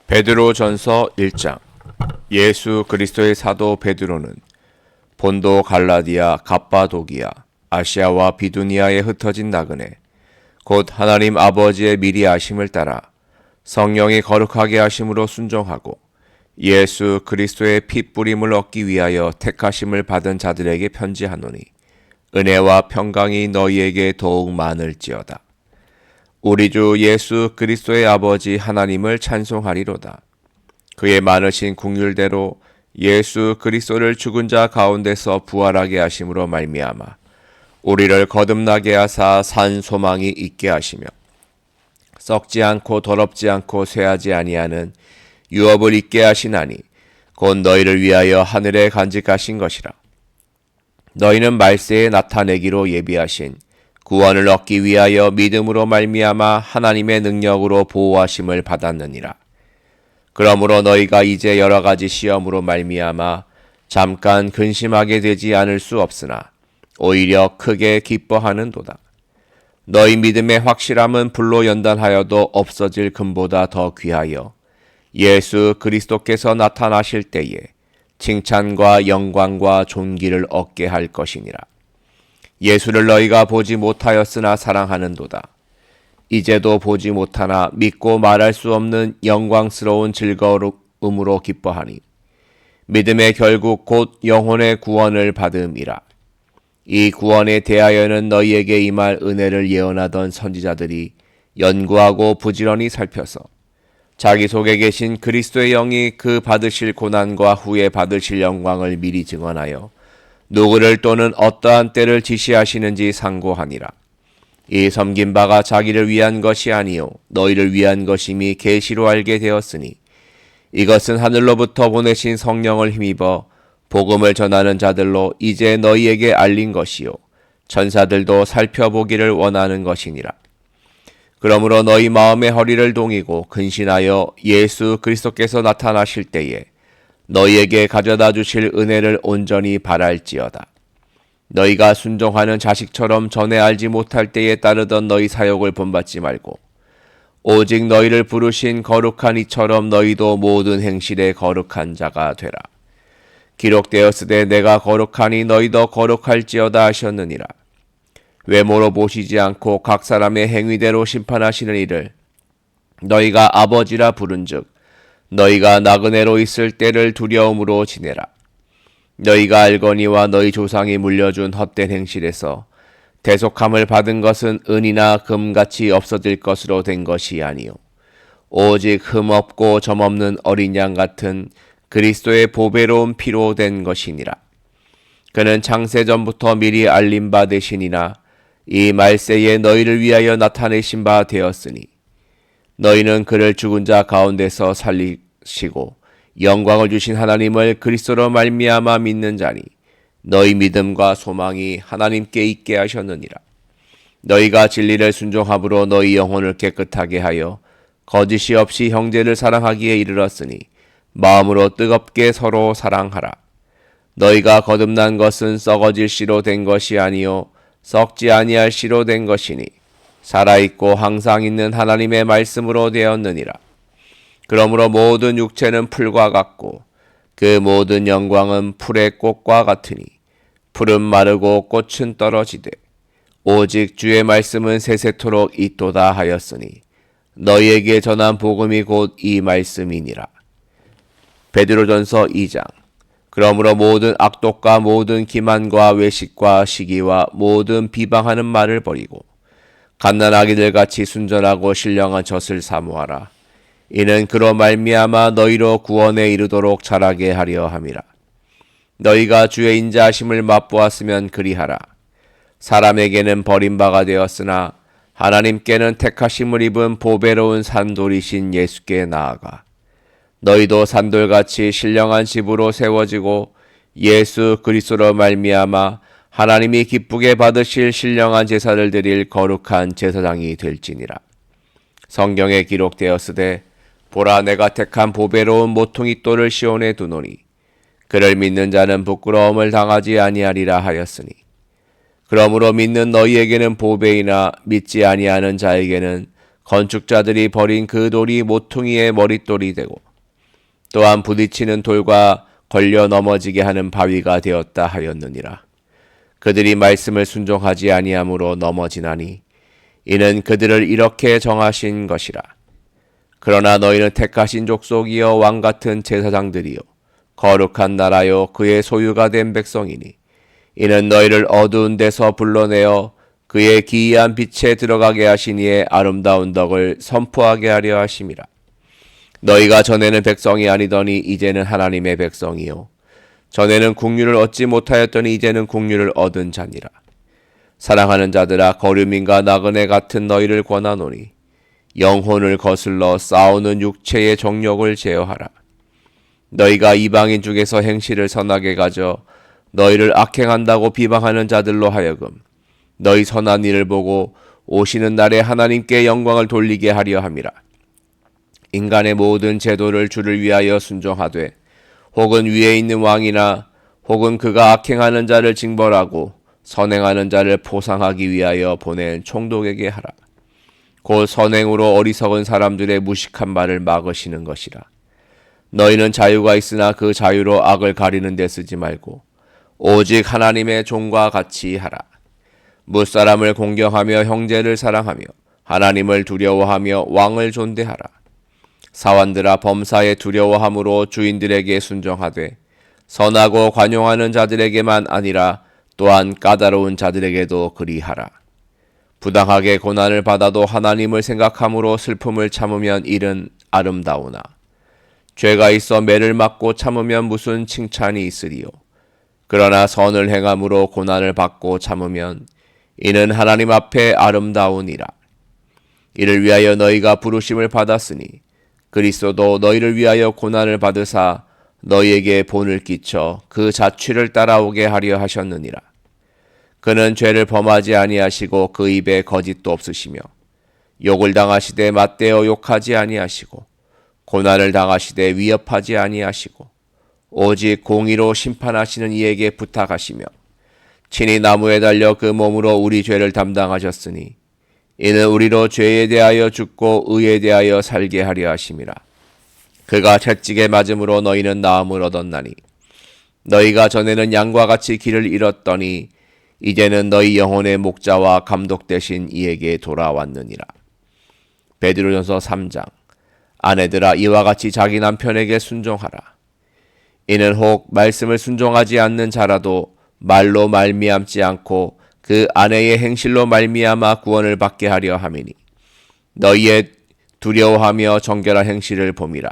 베드로전서 1장. 예수 그리스도의 사도 베드로는 본도 갈라디아 갑바도기아 아시아와 비두니아에 흩어진 나그네 곧 하나님 아버지의 미리 아심을 따라 성령이 거룩하게 하심으로 순종하고 예수 그리스도의 피 뿌림을 얻기 위하여 택하심을 받은 자들에게 편지하노니 은혜와 평강이 너희에게 더욱 많을지어다. 우리 주 예수 그리스도의 아버지 하나님을 찬송하리로다. 그의 많으신 긍휼대로 예수 그리스도를 죽은 자 가운데서 부활하게 하심으로 말미암아 우리를 거듭나게 하사 산 소망이 있게 하시며 썩지 않고 더럽지 않고 쇠하지 아니하는 유업을 있게 하시나니 곧 너희를 위하여 하늘에 간직하신 것이라. 너희는 말세에 나타내기로 예비하신 구원을 얻기 위하여 믿음으로 말미암아 하나님의 능력으로 보호하심을 받았느니라. 그러므로 너희가 이제 여러 가지 시험으로 말미암아 잠깐 근심하게 되지 않을 수 없으나 오히려 크게 기뻐하는도다. 너희 믿음의 확실함은 불로 연단하여도 없어질 금보다 더 귀하여 예수 그리스도께서 나타나실 때에 칭찬과 영광과 존귀를 얻게 할 것이니라. 예수를 너희가 보지 못하였으나 사랑하는도다. 이제도 보지 못하나 믿고 말할 수 없는 영광스러운 즐거움으로 기뻐하니 믿음의 결국 곧 영혼의 구원을 받음이라. 이 구원에 대하여는 너희에게 임할 은혜를 예언하던 선지자들이 연구하고 부지런히 살펴서 자기 속에 계신 그리스도의 영이 그 받으실 고난과 후에 받으실 영광을 미리 증언하여 누구를 또는 어떠한 때를 지시하시는지 상고하니라. 이 섬긴 바가 자기를 위한 것이 아니요 너희를 위한 것임이 계시로 알게 되었으니 이것은 하늘로부터 보내신 성령을 힘입어 복음을 전하는 자들로 이제 너희에게 알린 것이요 천사들도 살펴보기를 원하는 것이니라. 그러므로 너희 마음의 허리를 동이고 근신하여 예수 그리스도께서 나타나실 때에 너희에게 가져다 주실 은혜를 온전히 바랄지어다. 너희가 순종하는 자식처럼 전에 알지 못할 때에 따르던 너희 사욕을 본받지 말고 오직 너희를 부르신 거룩한 이처럼 너희도 모든 행실에 거룩한 자가 되라. 기록되었으되 내가 거룩하니 너희도 거룩할지어다 하셨느니라. 외모로 보시지 않고 각 사람의 행위대로 심판하시는 이를 너희가 아버지라 부른즉 너희가 나그네로 있을 때를 두려움으로 지내라. 너희가 알거니와 너희 조상이 물려준 헛된 행실에서 대속함을 받은 것은 은이나 금같이 없어질 것으로 된 것이 아니요 오직 흠없고 점없는 어린 양 같은 그리스도의 보배로운 피로 된 것이니라. 그는 창세전부터 미리 알린 바 되시니나 이 말세에 너희를 위하여 나타내신 바 되었으니 너희는 그를 죽은 자 가운데서 살리시고 영광을 주신 하나님을 그리스도로 말미암아 믿는 자니 너희 믿음과 소망이 하나님께 있게 하셨느니라. 너희가 진리를 순종함으로 너희 영혼을 깨끗하게 하여 거짓이 없이 형제를 사랑하기에 이르렀으니 마음으로 뜨겁게 서로 사랑하라. 너희가 거듭난 것은 썩어질 씨로 된 것이 아니요 썩지 아니할 씨로 된 것이니 살아있고 항상 있는 하나님의 말씀으로 되었느니라. 그러므로 모든 육체는 풀과 같고 그 모든 영광은 풀의 꽃과 같으니 풀은 마르고 꽃은 떨어지되 오직 주의 말씀은 세세토록 있도다 하였으니 너희에게 전한 복음이 곧 이 말씀이니라. 베드로전서 2장. 그러므로 모든 악독과 모든 기만과 외식과 시기와 모든 비방하는 말을 버리고 갓난아기들 같이 순전하고 신령한 젖을 사모하라. 이는 그로 말미암아 너희로 구원에 이르도록 자라게 하려 함이라. 너희가 주의 인자하심을 맛보았으면 그리하라. 사람에게는 버림바가 되었으나 하나님께는 택하심을 입은 보배로운 산돌이신 예수께 나아가 너희도 산돌같이 신령한 집으로 세워지고 예수 그리스도로 말미암아 하나님이 기쁘게 받으실 신령한 제사를 드릴 거룩한 제사장이 될지니라. 성경에 기록되었으되 보라 내가 택한 보배로운 모퉁이 돌을 시온에 두노니 그를 믿는 자는 부끄러움을 당하지 아니하리라 하였으니 그러므로 믿는 너희에게는 보배이나 믿지 아니하는 자에게는 건축자들이 버린 그 돌이 모퉁이의 머릿돌이 되고 또한 부딪히는 돌과 걸려 넘어지게 하는 바위가 되었다 하였느니라. 그들이 말씀을 순종하지 아니함으로 넘어지나니 이는 그들을 이렇게 정하신 것이라. 그러나 너희는 택하신 족속이여 왕같은 제사장들이요 거룩한 나라요 그의 소유가 된 백성이니 이는 너희를 어두운 데서 불러내어 그의 기이한 빛에 들어가게 하시니에 아름다운 덕을 선포하게 하려 하심이라. 너희가 전에는 백성이 아니더니 이제는 하나님의 백성이요 전에는 국류를 얻지 못하였더니 이제는 국류를 얻은 자니라. 사랑하는 자들아 거류민과 나그네 같은 너희를 권하노니 영혼을 거슬러 싸우는 육체의 정욕을 제어하라. 너희가 이방인 중에서 행실을 선하게 가져 너희를 악행한다고 비방하는 자들로 하여금 너희 선한 일을 보고 오시는 날에 하나님께 영광을 돌리게 하려 함이라. 인간의 모든 제도를 주를 위하여 순종하되 혹은 위에 있는 왕이나 혹은 그가 악행하는 자를 징벌하고 선행하는 자를 포상하기 위하여 보낸 총독에게 하라. 곧 선행으로 어리석은 사람들의 무식한 말을 막으시는 것이라. 너희는 자유가 있으나 그 자유로 악을 가리는 데 쓰지 말고 오직 하나님의 종과 같이 하라. 무사람을 공경하며 형제를 사랑하며 하나님을 두려워하며 왕을 존대하라. 사환들아 범사에 두려워함으로 주인들에게 순종하되 선하고 관용하는 자들에게만 아니라 또한 까다로운 자들에게도 그리하라. 부당하게 고난을 받아도 하나님을 생각함으로 슬픔을 참으면 이는 아름다우나 죄가 있어 매를 맞고 참으면 무슨 칭찬이 있으리요. 그러나 선을 행함으로 고난을 받고 참으면 이는 하나님 앞에 아름다우니라. 이를 위하여 너희가 부르심을 받았으니 그리스도도 너희를 위하여 고난을 받으사 너희에게 본을 끼쳐 그 자취를 따라오게 하려 하셨느니라. 그는 죄를 범하지 아니하시고 그 입에 거짓도 없으시며 욕을 당하시되 맞대어 욕하지 아니하시고 고난을 당하시되 위협하지 아니하시고 오직 공의로 심판하시는 이에게 부탁하시며 친히 나무에 달려 그 몸으로 우리 죄를 담당하셨으니 이는 우리로 죄에 대하여 죽고 의에 대하여 살게 하려 하심이라. 그가 채찍에 맞음으로 너희는 나음을 얻었나니 너희가 전에는 양과 같이 길을 잃었더니 이제는 너희 영혼의 목자와 감독 되신 이에게 돌아왔느니라. 베드로전서 3장. 아내들아 이와 같이 자기 남편에게 순종하라. 이는 혹 말씀을 순종하지 않는 자라도 말로 말미암지 않고 그 아내의 행실로 말미암아 구원을 받게 하려 함이니 너희의 두려워하며 정결한 행실을 봄이라.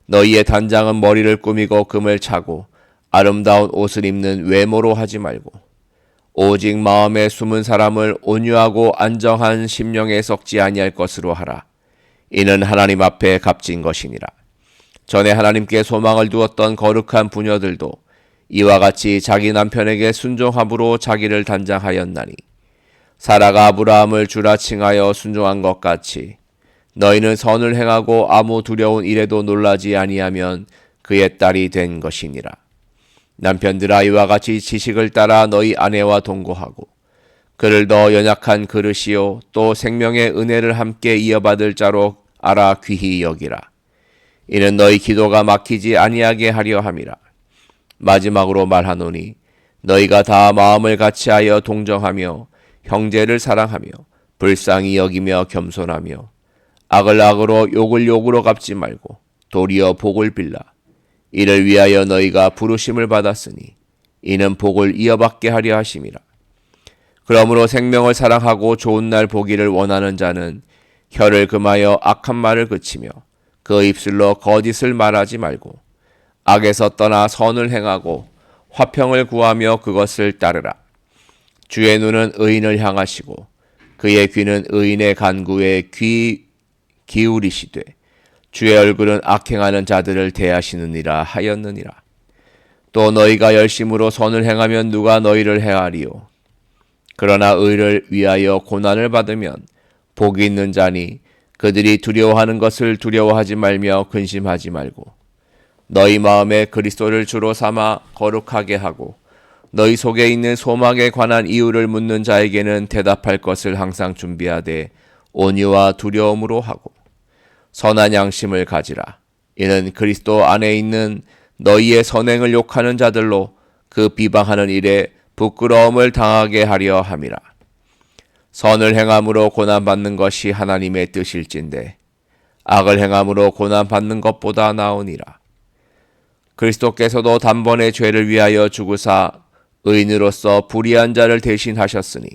너희의 단장은 머리를 꾸미고 금을 차고 아름다운 옷을 입는 외모로 하지 말고 오직 마음에 숨은 사람을 온유하고 안정한 심령에 썩지 아니할 것으로 하라. 이는 하나님 앞에 값진 것이니라. 전에 하나님께 소망을 두었던 거룩한 부녀들도 이와 같이 자기 남편에게 순종함으로 자기를 단장하였나니 사라가 아브라함을 주라 칭하여 순종한 것 같이 너희는 선을 행하고 아무 두려운 일에도 놀라지 아니하면 그의 딸이 된 것이니라. 남편들아 이와 같이 지식을 따라 너희 아내와 동거하고 그를 더 연약한 그릇이요 또 생명의 은혜를 함께 이어받을 자로 알아 귀히 여기라. 이는 너희 기도가 막히지 아니하게 하려 함이라. 마지막으로 말하노니 너희가 다 마음을 같이하여 동정하며 형제를 사랑하며 불쌍히 여기며 겸손하며 악을 악으로 욕을 욕으로 갚지 말고 도리어 복을 빌라. 이를 위하여 너희가 부르심을 받았으니 이는 복을 이어받게 하려 하심이라. 그러므로 생명을 사랑하고 좋은 날 보기를 원하는 자는 혀를 금하여 악한 말을 그치며 그 입술로 거짓을 말하지 말고 악에서 떠나 선을 행하고 화평을 구하며 그것을 따르라. 주의 눈은 의인을 향하시고 그의 귀는 의인의 간구에 기울이시되 주의 얼굴은 악행하는 자들을 대하시느니라 하였느니라. 또 너희가 열심으로 선을 행하면 누가 너희를 해하리요. 그러나 의를 위하여 고난을 받으면 복이 있는 자니 그들이 두려워하는 것을 두려워하지 말며 근심하지 말고 너희 마음에 그리스도를 주로 삼아 거룩하게 하고 너희 속에 있는 소망에 관한 이유를 묻는 자에게는 대답할 것을 항상 준비하되 온유와 두려움으로 하고 선한 양심을 가지라. 이는 그리스도 안에 있는 너희의 선행을 욕하는 자들로 그 비방하는 일에 부끄러움을 당하게 하려 함이라. 선을 행함으로 고난받는 것이 하나님의 뜻일진데 악을 행함으로 고난받는 것보다 나으니라. 그리스도께서도 단번에 죄를 위하여 죽으사 의인으로서 불의한 자를 대신하셨으니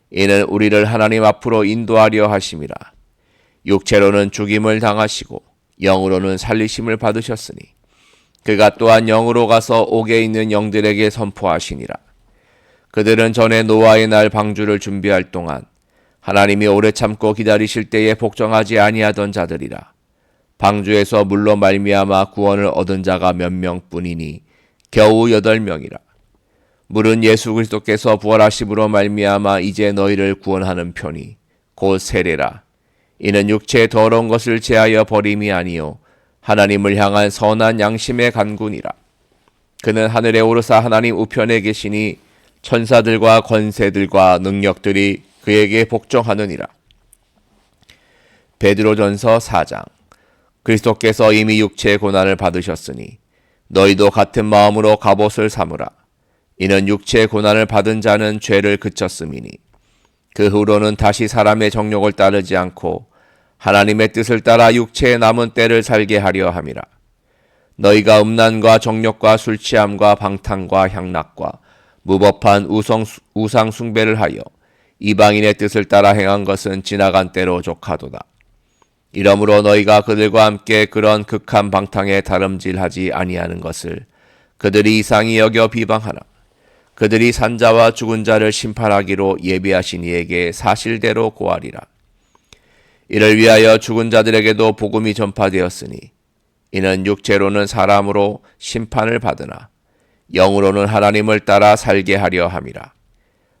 이는 우리를 하나님 앞으로 인도하려 하심이라. 육체로는 죽임을 당하시고 영으로는 살리심을 받으셨으니 그가 또한 영으로 가서 옥에 있는 영들에게 선포하시니라. 그들은 전에 노아의 날 방주를 준비할 동안 하나님이 오래 참고 기다리실 때에 복종하지 아니하던 자들이라. 방주에서 물로 말미암아 구원을 얻은 자가 몇 명뿐이니 겨우 8명이라. 물은 예수 그리스도께서 부활하심으로 말미암아 이제 너희를 구원하는 편이 곧 세례라. 이는 육체의 더러운 것을 제하여 버림이 아니요 하나님을 향한 선한 양심의 간구니라. 그는 하늘에 오르사 하나님 우편에 계시니 천사들과 권세들과 능력들이 그에게 복종하느니라. 베드로전서 4장. 그리스도께서 이미 육체의 고난을 받으셨으니 너희도 같은 마음으로 갑옷을 삼으라. 이는 육체의 고난을 받은 자는 죄를 그쳤음이니 그 후로는 다시 사람의 정욕을 따르지 않고 하나님의 뜻을 따라 육체의 남은 때를 살게 하려 함이라. 너희가 음란과 정욕과 술 취함과 방탕과 향락과 무법한 우상 숭배를 하여 이방인의 뜻을 따라 행한 것은 지나간 때로 족하도다. 이러므로 너희가 그들과 함께 그런 극한 방탕에 다름질하지 아니하는 것을 그들이 이상히 여겨 비방하나 그들이 산자와 죽은 자를 심판하기로 예비하신 이에게 사실대로 고하리라. 이를 위하여 죽은 자들에게도 복음이 전파되었으니 이는 육체로는 사람으로 심판을 받으나 영으로는 하나님을 따라 살게 하려 함이라.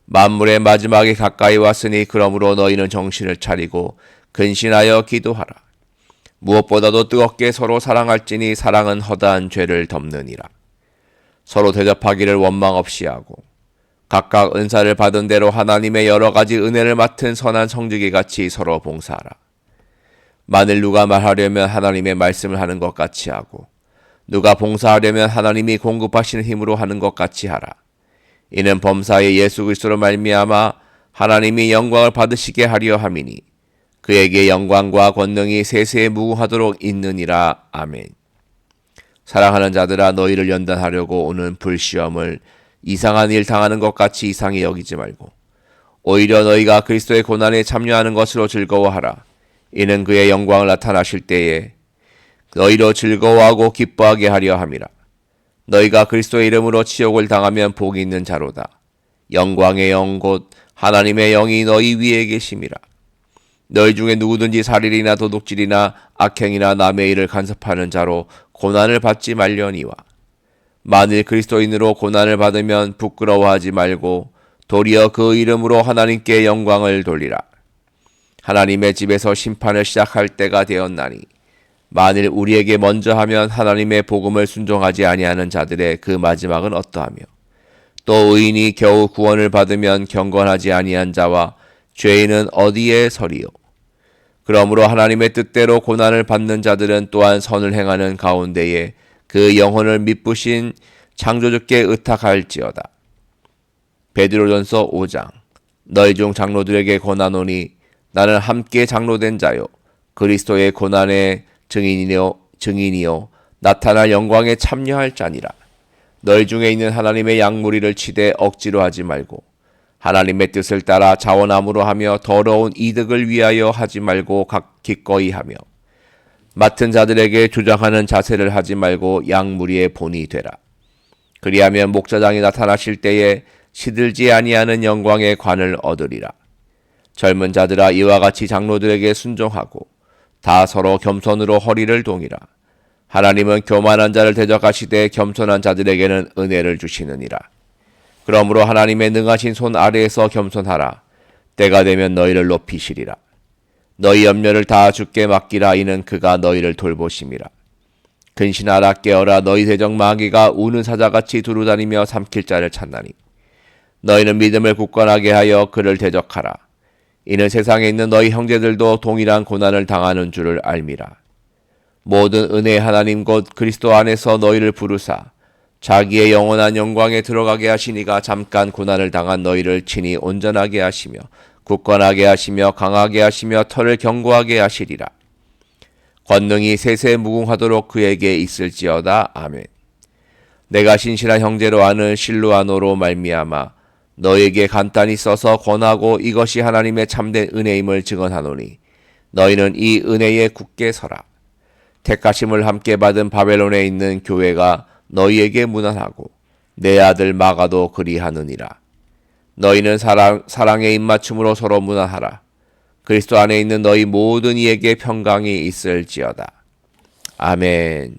만물의 마지막이 가까이 왔으니 그러므로 너희는 정신을 차리고 근신하여 기도하라. 무엇보다도 뜨겁게 서로 사랑할지니 사랑은 허다한 죄를 덮느니라. 서로 대접하기를 원망 없이 하고 각각 은사를 받은 대로 하나님의 여러 가지 은혜를 맡은 선한 성지기 같이 서로 봉사하라. 만일 누가 말하려면 하나님의 말씀을 하는 것 같이 하고 누가 봉사하려면 하나님이 공급하시는 힘으로 하는 것 같이 하라. 이는 범사의 예수 그리스도로 말미암아 하나님이 영광을 받으시게 하려 함이니 그에게 영광과 권능이 세세에 무궁하도록 있느니라. 아멘. 사랑하는 자들아, 너희를 연단하려고 오는 불시험을 이상한 일 당하는 것 같이 이상히 여기지 말고 오히려 너희가 그리스도의 고난에 참여하는 것으로 즐거워하라. 이는 그의 영광을 나타나실 때에 너희로 즐거워하고 기뻐하게 하려 함이라. 너희가 그리스도의 이름으로 치욕을 당하면 복이 있는 자로다. 영광의 영 곧 하나님의 영이 너희 위에 계심이라. 너희 중에 누구든지 살인이나 도둑질이나 악행이나 남의 일을 간섭하는 자로 고난을 받지 말려니와 만일 그리스도인으로 고난을 받으면 부끄러워하지 말고 도리어 그 이름으로 하나님께 영광을 돌리라. 하나님의 집에서 심판을 시작할 때가 되었나니 만일 우리에게 먼저 하면 하나님의 복음을 순종하지 아니하는 자들의 그 마지막은 어떠하며 또 의인이 겨우 구원을 받으면 경건하지 아니한 자와 죄인은 어디에 서리요. 그러므로 하나님의 뜻대로 고난을 받는 자들은 또한 선을 행하는 가운데에 그 영혼을 미쁘신 창조주께 의탁할지어다. 베드로전서 5장. 너희 중 장로들에게 권하노니 나는 함께 장로된 자요 그리스도의 고난의 증인이요 나타날 영광에 참여할 자니라. 너희 중에 있는 하나님의 양무리를 치되 억지로 하지 말고 하나님의 뜻을 따라 자원함으로 하며 더러운 이득을 위하여 하지 말고 기꺼이 하며 맡은 자들에게 주장하는 자세를 하지 말고 양무리의 본이 되라. 그리하면 목자장이 나타나실 때에 시들지 아니하는 영광의 관을 얻으리라. 젊은 자들아, 이와 같이 장로들에게 순종하고 다 서로 겸손으로 허리를 동이라. 하나님은 교만한 자를 대적하시되 겸손한 자들에게는 은혜를 주시느니라. 그러므로 하나님의 능하신 손 아래에서 겸손하라. 때가 되면 너희를 높이시리라. 너희 염려를 다 주께 맡기라. 이는 그가 너희를 돌보심이라. 근신하라. 깨어라. 너희 대적 마귀가 우는 사자같이 두루다니며 삼킬 자를 찾나니 너희는 믿음을 굳건하게 하여 그를 대적하라. 이는 세상에 있는 너희 형제들도 동일한 고난을 당하는 줄을 알미라. 모든 은혜의 하나님 곧 그리스도 안에서 너희를 부르사 자기의 영원한 영광에 들어가게 하시니가 잠깐 고난을 당한 너희를 친히 온전하게 하시며 굳건하게 하시며 강하게 하시며 터를 견고하게 하시리라. 권능이 세세 무궁하도록 그에게 있을지어다. 아멘. 내가 신실한 형제로 아는 실루아노로 말미암아 너에게 간단히 써서 권하고 이것이 하나님의 참된 은혜임을 증언하노니 너희는 이 은혜에 굳게 서라. 택하심을 함께 받은 바벨론에 있는 교회가 너희에게 문안하고 내 아들 마가도 그리하느니라. 너희는 사랑의 입맞춤으로 서로 문안하라. 그리스도 안에 있는 너희 모든 이에게 평강이 있을지어다. 아멘.